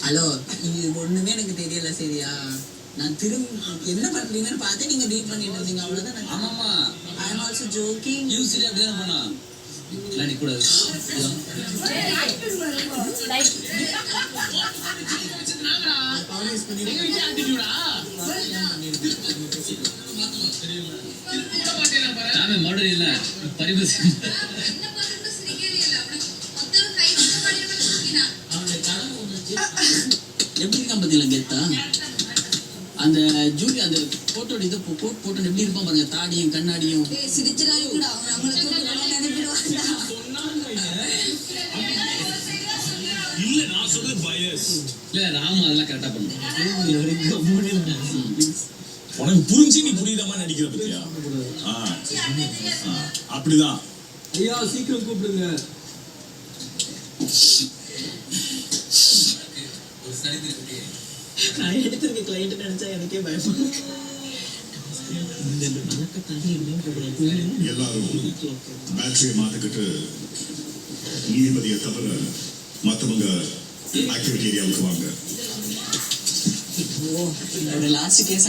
Hello, இது ஒண்ணுமே எனக்கு தெரியல. சரியா, நான் திரும்ப என்ன பண்றீங்கன்னு பார்த்து நீங்க ரீட் பண்ணிட்டு இருந்தீங்க, அவ்வளவுதான். ஆமாமா, ஐ அம் ஆல்சோ ஜோக்கிங். யூஸ்லி அப்படிதான் பண்ணா இல்ல கூடாது. நாமே மாடல் இல்ல பரிபசி எப்படி இருக்கான் பாத்தீங்களா கெத்தா? அந்த ஜூலி அந்த போட்டோட இதை போட்டோ எப்படி இருப்பான் பாருங்க, தாடியும் கண்ணாடியும். இல்ல நான் சொல்றது பயஸ் இல்ல ராம அதெல்லாம் கரெக்டா பண்ணுவான். உனக்கு புரிஞ்சு நீ புரியுதமா நடிக்கிற பத்தியா? அப்படிதான். ஐயா சீக்கிரம் கூப்பிடுங்க. நான் எடுத்திருக்க கிளைண்ட் நினைச்சா எனக்கே பயமா. எல்லாரும் பேட்டரியை மாத்திக்கிட்டு நீதிபதியை தவிர மற்றவங்க ஆக்டிவிட்டி ஏரியாவுக்கு வாங்க. Last case